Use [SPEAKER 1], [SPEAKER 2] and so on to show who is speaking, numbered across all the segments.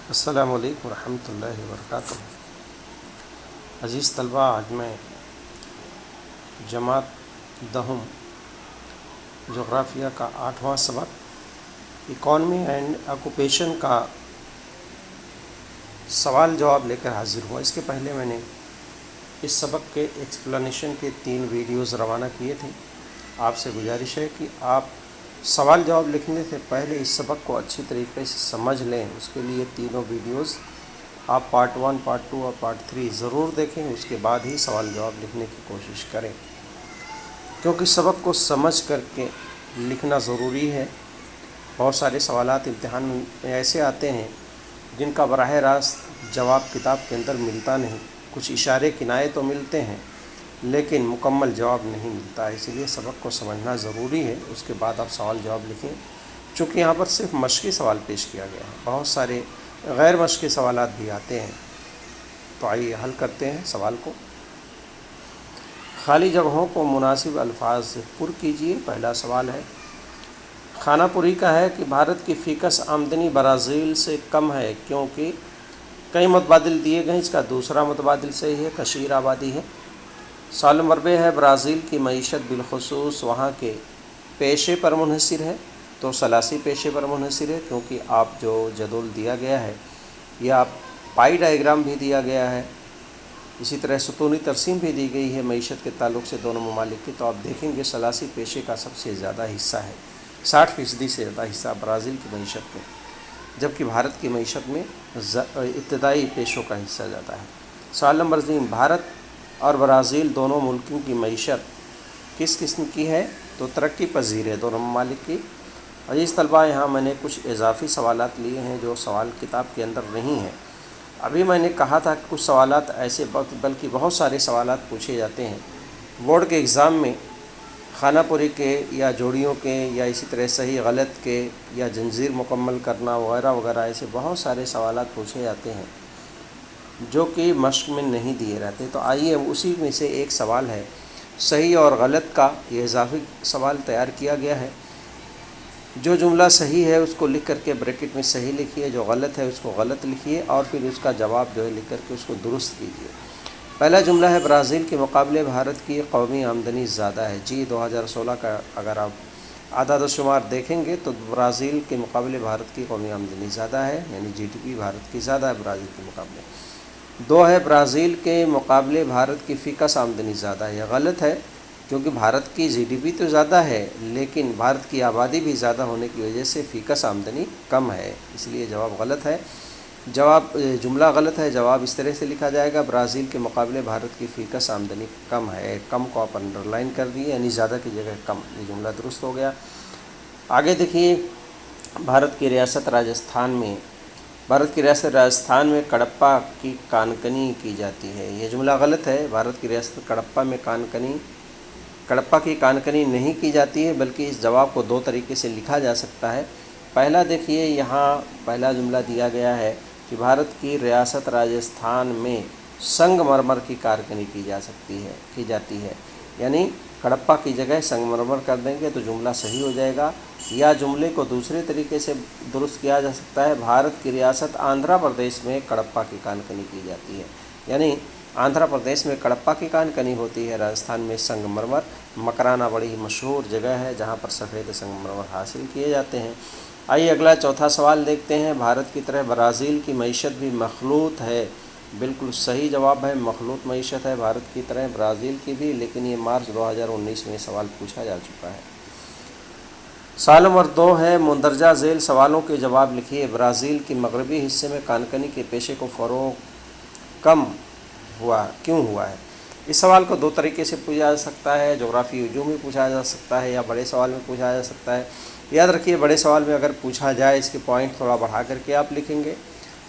[SPEAKER 1] السلام علیکم ورحمۃ اللہ وبرکاتہ۔ عزیز طلبہ، آج میں جماعت دہم جغرافیہ کا 8واں سبق اکانومی اینڈ آکوپیشن کا سوال جواب لے کر حاضر ہوا۔ اس کے پہلے میں نے اس سبق کے ایکسپلینیشن کے 3 ویڈیوز روانہ کیے تھے۔ آپ سے گزارش ہے کہ آپ سوال جواب لکھنے سے پہلے اس سبق کو اچھی طریقے سے سمجھ لیں۔ اس کے لیے تینوں ویڈیوز آپ پارٹ 1، پارٹ 2 اور پارٹ 3 ضرور دیکھیں، اس کے بعد ہی سوال جواب لکھنے کی کوشش کریں، کیونکہ سبق کو سمجھ کر کے لکھنا ضروری ہے۔ بہت سارے سوالات امتحان میں ایسے آتے ہیں جن کا براہ راست جواب کتاب کے اندر ملتا نہیں، کچھ اشارے کنایے تو ملتے ہیں لیکن مکمل جواب نہیں ملتا ہے، اسی لیے سبق کو سمجھنا ضروری ہے۔ اس کے بعد آپ سوال جواب لکھیں۔ چونکہ یہاں پر صرف مشقی سوال پیش کیا گیا ہے، بہت سارے غیر مشقی سوالات بھی آتے ہیں، تو آئیے حل کرتے ہیں سوال کو۔ خالی جگہوں کو مناسب الفاظ سے پر کیجیے۔ پہلا سوال ہے، خانہ پوری کا ہے کہ بھارت کی فیکس آمدنی برازیل سے کم ہے کیونکہ کئی متبادل دیے گئے، اس کا دوسرا متبادل صحیح ہے، کثیر آبادی ہے۔ سوال نمبر 2 ہے، برازیل کی معیشت بالخصوص وہاں کے پیشے پر منحصر ہے، تو ثلاثی پیشے پر منحصر ہے، کیونکہ آپ جو جدول دیا گیا ہے یا پائی ڈائیگرام بھی دیا گیا ہے، اسی طرح ستونی ترسیم بھی دی گئی ہے معیشت کے تعلق سے دونوں ممالک کی، تو آپ دیکھیں گے ثلاثی پیشے کا سب سے زیادہ حصہ ہے، 60% سے زیادہ حصہ برازیل کی معیشت میں، جبکہ بھارت کی معیشت میں ابتدائی پیشوں کا حصہ زیادہ ہے۔ سوال نمبر 3، بھارت اور برازیل دونوں ملکوں کی معیشت کس قسم کی ہے، تو ترقی پذیر ہے دونوں ممالک کی۔ عزیز طلبہ، یہاں میں نے کچھ اضافی سوالات لیے ہیں جو سوال کتاب کے اندر نہیں ہیں۔ ابھی میں نے کہا تھا کہ کچھ سوالات ایسے بلکہ بہت سارے سوالات پوچھے جاتے ہیں بورڈ کے ایگزام میں، خانہ پوری کے یا جوڑیوں کے یا اسی طرح صحیح غلط کے یا جنزیر مکمل کرنا وغیرہ وغیرہ، ایسے بہت سارے سوالات پوچھے جاتے ہیں جو کہ مشق میں نہیں دیے رہتے۔ تو آئیے اسی میں سے ایک سوال ہے، صحیح اور غلط کا یہ اضافی سوال تیار کیا گیا ہے۔ جو جملہ صحیح ہے اس کو لکھ کر کے بریکٹ میں صحیح لکھیے، جو غلط ہے اس کو غلط لکھیے، اور پھر اس کا جواب جو ہے لکھ کر کے اس کو درست کیجیے۔ پہلا جملہ ہے، برازیل کے مقابلے بھارت کی قومی آمدنی زیادہ ہے۔ جی 2016 کا اگر آپ اعداد و شمار دیکھیں گے تو برازیل کے مقابلے بھارت کی قومی آمدنی زیادہ ہے، یعنی جی ڈی پی بھارت کی زیادہ ہے برازیل کے مقابلے۔ 2 ہے، برازیل کے مقابلے بھارت کی فیکس آمدنی زیادہ ہے۔ یہ غلط ہے، کیونکہ بھارت کی جی ڈی پی تو زیادہ ہے لیکن بھارت کی آبادی بھی زیادہ ہونے کی وجہ سے فیکس آمدنی کم ہے، اس لیے جواب غلط ہے۔ جملہ غلط ہے، جواب اس طرح سے لکھا جائے گا، برازیل کے مقابلے بھارت کی فیکس آمدنی کم ہے۔ کم کو آپ انڈر لائن کر دیے، یعنی زیادہ کی جگہ کم، یہ جملہ درست ہو گیا۔ آگے دیکھیے، بھارت کی ریاست راجستھان میں کڑپا کی کان کنی کی جاتی ہے۔ یہ جملہ غلط ہے، بھارت کی ریاست کڑپا کی کان کنی نہیں کی جاتی ہے، بلکہ اس جواب کو 2 طریقے سے لکھا جا سکتا ہے۔ پہلا دیکھیے، یہاں پہلا جملہ دیا گیا ہے کہ بھارت کی ریاست راجستھان میں سنگ مرمر کی کارکنی کی جاتی ہے، یعنی کڑپا کی جگہ سنگ مرمر کر دیں گے تو جملہ صحیح ہو جائے گا۔ یا جملے کو دوسرے طریقے سے درست کیا جا سکتا ہے، بھارت کی ریاست آندھرا پردیش میں کڑپا کی کان کنی کی جاتی ہے، یعنی آندھرا پردیش میں کڑپا کی کان کنی ہوتی ہے، راجستھان میں سنگ مرمر۔ مکرانہ بڑی ہی مشہور جگہ ہے جہاں پر سفید سنگ مرمر حاصل کیے جاتے ہیں۔ آئیے اگلا چوتھا سوال دیکھتے ہیں، بھارت کی طرح برازیل کی معیشت بھی مخلوط ہے۔ بالکل صحیح جواب ہے، مخلوط معیشت ہے بھارت کی طرح برازیل کی بھی، لیکن یہ مارچ 2019 میں سوال پوچھا جا چکا ہے۔ سوال نمبر 2 ہے، مندرجہ ذیل سوالوں کے جواب لکھیے۔ برازیل کے مغربی حصے میں کانکنی کے پیشے کو فروغ کیوں ہوا ہے؟ اس سوال کو 2 طریقے سے پوچھا جا سکتا ہے، جغرافی ہجوم میں پوچھا جا سکتا ہے یا بڑے سوال میں پوچھا جا سکتا ہے۔ یاد رکھیے، بڑے سوال میں اگر پوچھا جائے اس کے پوائنٹ تھوڑا بڑھا کر کے آپ لکھیں گے،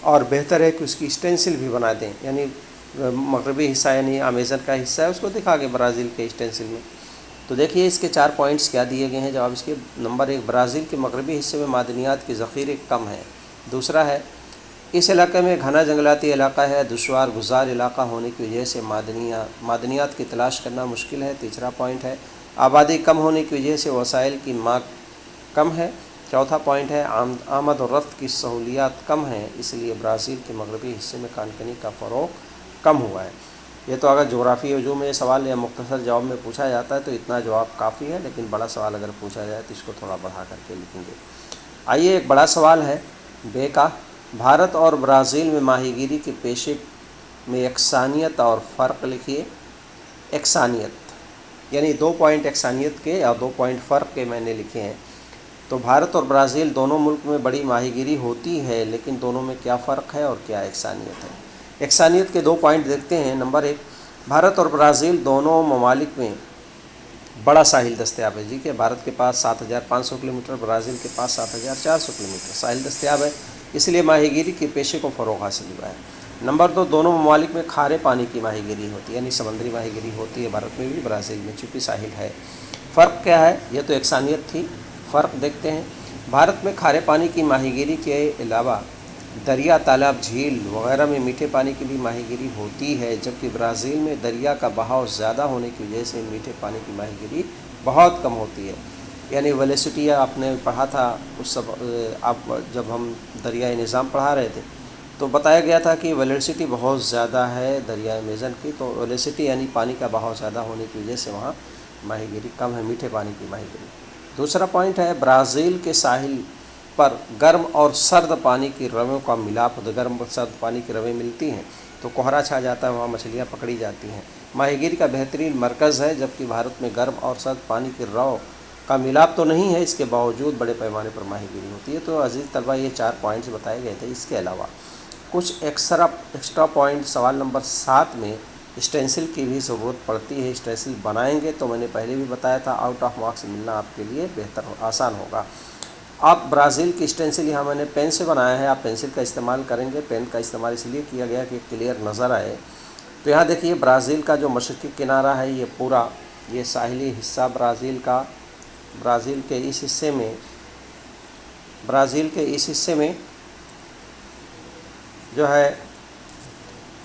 [SPEAKER 1] اور بہتر ہے کہ اس کی اسٹینسل بھی بنا دیں، یعنی مغربی حصہ یعنی امیزن کا حصہ ہے اس کو دکھا کے برازیل کے اسٹینسل میں۔ تو دیکھیے اس کے 4 پوائنٹس کیا دیے گئے ہیں جواب اس کے۔ نمبر 1، برازیل کے مغربی حصے میں معدنیات کے ذخیرے کم ہیں۔ دوسرا ہے، اس علاقے میں گھنا جنگلاتی علاقہ ہے، دشوار گزار علاقہ ہونے کی وجہ سے معدنیات کی تلاش کرنا مشکل ہے۔ تیسرا پوائنٹ ہے، آبادی کم ہونے کی وجہ سے وسائل کی مانگ کم ہے۔ चौथा पॉइंट है आमद और रफ्त की सहूलियात कम हैं, इसलिए ब्राज़ील के मगरबी हिस्से में कानकनी का फ़रोग़ कम हुआ है। ये तो अगर जोग्राफ़ी वजू में सवाल या मुख्तसर जवाब में पूछा जाता है तो इतना जवाब काफ़ी है, लेकिन बड़ा सवाल अगर पूछा जाए तो इसको थोड़ा बढ़ा करके लिखेंगे। आइए एक बड़ा सवाल है बे का, भारत और ब्राज़ील में माहीगीरी के पेशे में यकसानियत और फ़र्क लिखिए। यकसानियत यानी 2 पॉइंट यकसानियत के और 2 पॉइंट फ़र्क के मैंने लिखे हैं। तो भारत और ब्राज़ील दोनों मुल्क में बड़ी माहीगीरी होती है, लेकिन दोनों में क्या फ़र्क है और क्या यकसानियत है। यकसानियत के 2 पॉइंट देखते हैं। नंबर 1, भारत और ब्राज़ील दोनों ममालिक में बड़ा साहिल दस्तयाब है। जी कि भारत के पास 7,500 किलोमीटर, ब्राज़ील के पास 7,400 किलोमीटर साहिल दस्तयाब है, इसलिए माहीगीरी के पेशे को फ़रोग़ हासिल हुआ है। नंबर 2, दोनों ममालिक में खारे पानी की माहीगीरी होती है, यानी समुद्री माहीगीरी होती है, भारत में भी ब्राज़ील में, चूँकि साहिल है। फ़र्क क्या है, ये तो यकसानियत थी, फ़र्क देखते हैं। भारत में खारे पानी की माहीगीरी के अलावा दरिया, तालाब, झील वगैरह में मीठे पानी की भी माहीगीरी होती है, जबकि ब्राज़ील में दरिया का बहाव ज़्यादा होने की वजह से मीठे पानी की माहीगीरी बहुत कम होती है। यानी वेलोसिटी आपने पढ़ा था उस सब, आप जब हम दरियाई निज़ाम पढ़ा रहे थे तो बताया गया था कि वेलोसिटी बहुत ज़्यादा है दरियाई मेज़न की। तो वेलोसिटी यानी पानी का बहाव ज़्यादा होने की वजह से वहाँ माहीगीरी कम है, मीठे पानी की माहीगीरी। दूसरा पॉइंट है, ब्राज़ील के साहिल पर गर्म और सर्द पानी की रवें का मिलाप होता है। गर्म और सर्द पानी की रवें मिलती हैं तो कोहरा छा जाता है, वहाँ मछलियाँ पकड़ी जाती हैं। माहीगीरी का बेहतरीन मरकज़ है, जबकि भारत में गर्म और सर्द पानी की रव का मिलाप तो नहीं है, इसके बावजूद बड़े पैमाने पर माहीगीरी होती है। तो अजीज़ तलबा, ये 4 पॉइंट्स बताए गए थे। इसके अलावा कुछ एक्स्ट्रा पॉइंट सवाल नंबर 7 में स्टेंसिल की भी ज़रूरत पड़ती है। स्टेंसिल बनाएंगे तो मैंने पहले भी बताया था, आउट ऑफ मार्क्स मिलना आपके लिए बेहतर आसान होगा। आप ब्राज़ील की स्टेंसिल यहाँ मैंने पेन से बनाया है, आप पेंसिल का इस्तेमाल करेंगे। पेन का इस्तेमाल इसलिए किया गया कि क्लियर नज़र आए। तो यहाँ देखिए, ब्राज़ील का जो मशरक़ी किनारा है, ये पूरा ये साहिली हिस्सा ब्राज़ील के इस हिस्से में जो है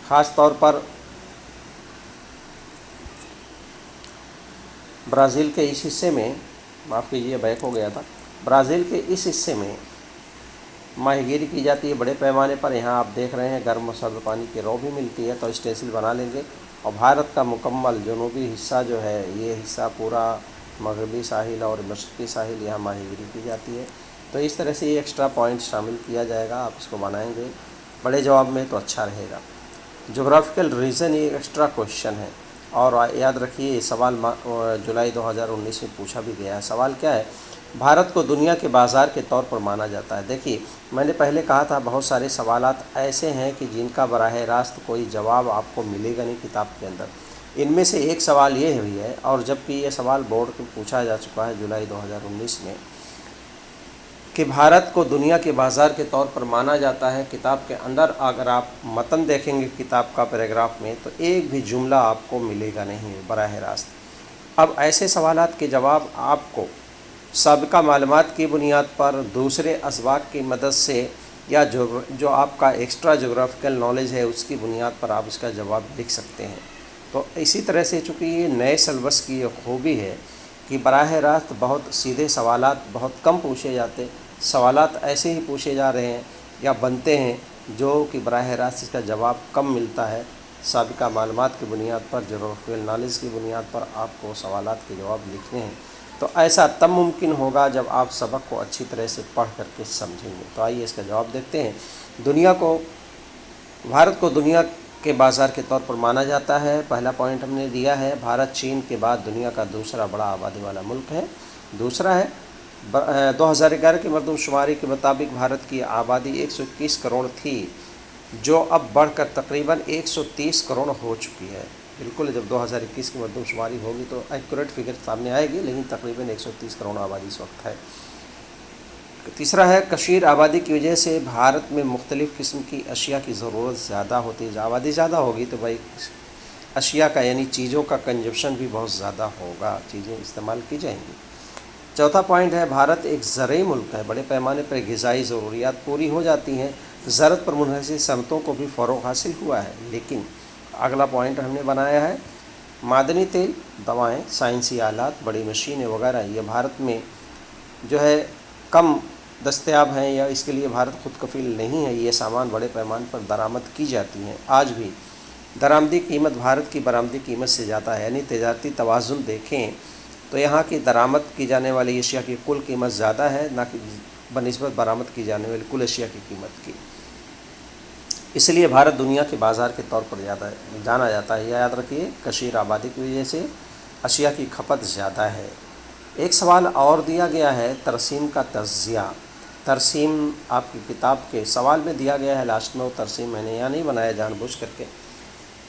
[SPEAKER 1] ख़ास तौर पर ब्राज़ील के इस हिस्से में, माफ़ कीजिए बैक हो गया था, ब्राज़ील के इस हिस्से में माहीगीरी की जाती है बड़े पैमाने पर। यहाँ आप देख रहे हैं गर्म और सर्द पानी की रौ भी मिलती है, तो स्टेंसिल बना लेंगे। और भारत का मुकम्मल जनूबी हिस्सा जो है, ये हिस्सा पूरा मगरबी साहिल और मशरक़ी साहिल, यहाँ माहीगीरी की जाती है। तो इस तरह से ये एक्स्ट्रा पॉइंट शामिल किया जाएगा, आप इसको बनाएंगे बड़े जवाब में तो अच्छा रहेगा। जोग्राफिकल रीजन ये एक्स्ट्रा क्वेश्चन है, और याद रखिए ये सवाल जुलाई 2019 में पूछा भी गया है। सवाल क्या है, भारत को दुनिया के बाज़ार के तौर पर माना जाता है। देखिए, मैंने पहले कहा था बहुत सारे सवालात ऐसे हैं कि जिनका बराह रास्त कोई जवाब आपको मिलेगा नहीं किताब के अंदर। इनमें से एक सवाल ये भी है, और जबकि ये सवाल बोर्ड में पूछा जा चुका है जुलाई 2019 में, कि भारत को दुनिया के बाज़ार के तौर पर माना जाता है। किताब के अंदर अगर आप मतन देखेंगे किताब का पैराग्राफ में, तो एक भी जुमला आपको मिलेगा नहीं बराह रास्त। अब ऐसे सवालात के जवाब आपको साबिका मालूमात की बुनियाद पर, दूसरे असबाक की मदद से, या जो आपका एक्स्ट्रा जोग्राफिकल नॉलेज है उसकी बुनियाद पर आप इसका जवाब लिख सकते हैं। तो इसी तरह से चूँकि ये नए सिलेबस की खूबी है कि बराह रास्त बहुत सीधे सवालात बहुत कम पूछे जाते, सवालात ऐसे ही पूछे जा रहे हैं या बनते हैं जो कि बराह रास्त इसका जवाब कम मिलता है। साबिका मालूमात की बुनियाद पर, जोग्राफिकल नॉलेज की बुनियाद पर आपको सवालात के जवाब लिखने हैं। तो ऐसा तब मुमकिन होगा जब आप सबक को अच्छी तरह से पढ़ करके समझेंगे। तो आइए इसका जवाब देखते हैं। भारत को दुनिया के बाज़ार के तौर पर माना जाता है। पहला पॉइंट हमने दिया है, भारत चीन के बाद दुनिया का दूसरा बड़ा आबादी वाला मुल्क है। दूसरा है 2011 की मरदमशुमारी के मुताबिक भारत की आबादी 121 करोड़ थी, जो अब बढ़कर तकरीबन 130 करोड़ हो चुकी है। बिल्कुल, जब 2021 की मरदमशुमारी होगी तो एक्यूरेट फिगर सामने आएगी, लेकिन तकरीबन 130 करोड़ आबादी इस वक्त है। तीसरा है, कशीर आबादी की वजह से भारत में मुख्तलिफ़ किस्म की अशिया की ज़रूरत ज़्यादा होती है। आबादी ज़्यादा होगी तो भाई अशिया का यानी चीज़ों का कंजप्शन भी बहुत ज़्यादा होगा, चीज़ें इस्तेमाल की जाएंगी। चौथा पॉइंट है, भारत एक ज़रई मुल्क है, बड़े पैमाने पर ग़िज़ाई ज़रूरियात पूरी हो जाती हैं, ज़राअत पर मुनहसर सनतों को भी फ़रोग़ हासिल हुआ है। लेकिन अगला पॉइंट हमने बनाया है, मादनी तेल, दवाएं, साइंसी आलात, बड़ी मशीनें वगैरह ये भारत में जो है कम दस्तयाब हैं या इसके लिए भारत खुद कफील नहीं है। ये सामान बड़े पैमाने पर दरामद की जाती हैं। आज भी दरामदी कीमत भारत की बरामदी कीमत से ज़्यादा है, यानी तजारती तवाज़ुन देखें तो यहाँ की दरामद की जाने वाली एशिया की कुल कीमत ज़्यादा है, ना कि बनिस्बत बरामद की जाने वाली कुल एशिया की कीमत की। इसलिए भारत दुनिया के बाज़ार के तौर पर ज़्यादा जाना जाता है। याद रखिए, कशीर आबादी की वजह से अशिया की खपत ज़्यादा है। एक सवाल और दिया गया है, तरसीम का तज़िया। तरसीम आपकी किताब के सवाल में दिया गया है लास्ट में, वो तरसीम मैंने यहाँ नहीं बनाया जानबूझ करके।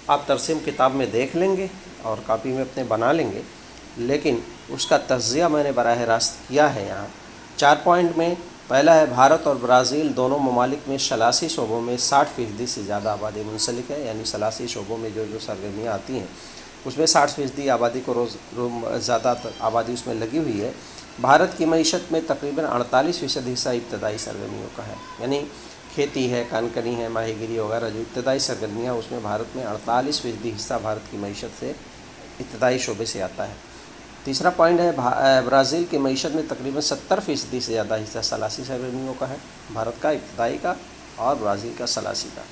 [SPEAKER 1] आप तरसीम किताब में देख लेंगे और कॉपी में अपने बना लेंगे, लेकिन उसका तज़िया मैंने बराह रास्त किया है यहाँ 4 पॉइंट में। पहला है, भारत और ब्राज़ील दोनों ममालिक में सलासी शोबों में 60% से ज़्यादा आबादी मुंसलिक है, यानी सलासी शोबों में जो सरगर्मियाँ आती हैं उसमें 60% आबादी को रोज़ ज़्यादा आबादी उसमें लगी हुई है। भारत की मईशत में तकरीबन 48% हिस्सा इब्तदाई सरगर्मियों का है, यानी खेती है, कानकनी है, माहीगिरी वगैरह जो इब्तदाई सरगर्मियाँ, उसमें भारत में 48% हिस्सा भारत की मईशत से इब्तदाई शोबे से आता है। तीसरा पॉइंट है, ब्राज़ील की मईशत में तकरीबन 70% से ज़्यादा हिस्सा सलासी सरगर्मियों का है, भारत का इब्तदाई का और ब्राज़ील का सलासी का।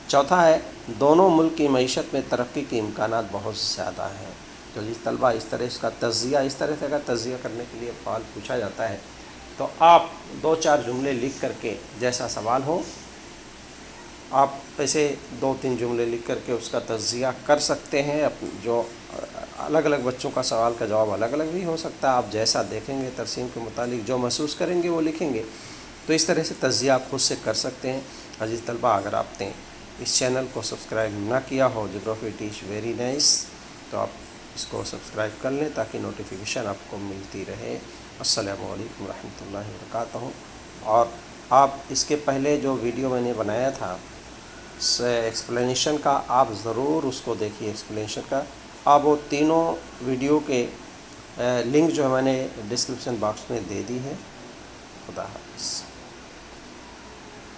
[SPEAKER 1] चौथा है, दोनों मुल्क की मईशत में तरक्की के इम्कानात बहुत ज़्यादा हैं। तो जिस तलबा इस तरह इसका तज़िया, इस तरह से अगर तज़िया करने के लिए सवाल पूछा जाता है तो आप 2-4 जुमले लिख करके, जैसा सवाल हो आप ऐसे 2-3 जुमले लिख करके उसका तज़िया कर सकते हैं। जो अलग अलग बच्चों का सवाल का जवाब अलग अलग भी हो सकता है, आप जैसा देखेंगे तरसीम के मुतालिक जो महसूस करेंगे वो लिखेंगे। तो इस तरह से तज़िया आप खुद से कर सकते हैं। अजीज़ तलबा, अगर आपने इस चैनल को सब्सक्राइब ना किया हो, जियोग्राफी टीच वेरी नाइस, तो आप इसको सब्सक्राइब कर लें ताकि नोटिफिकेशन आपको मिलती रहे। अस्सलामु अलैकुम रहमतुल्लाहि व बरकातहू। और आप इसके पहले जो वीडियो मैंने बनाया था एक्सप्लेनेशन का, आप ज़रूर उसको देखिए। एक्सप्लेनेशन का आप वो तीनों वीडियो के लिंक जो है मैंने डिस्क्रिप्शन बॉक्स में दे दी है। खुदा हाफ़िज़।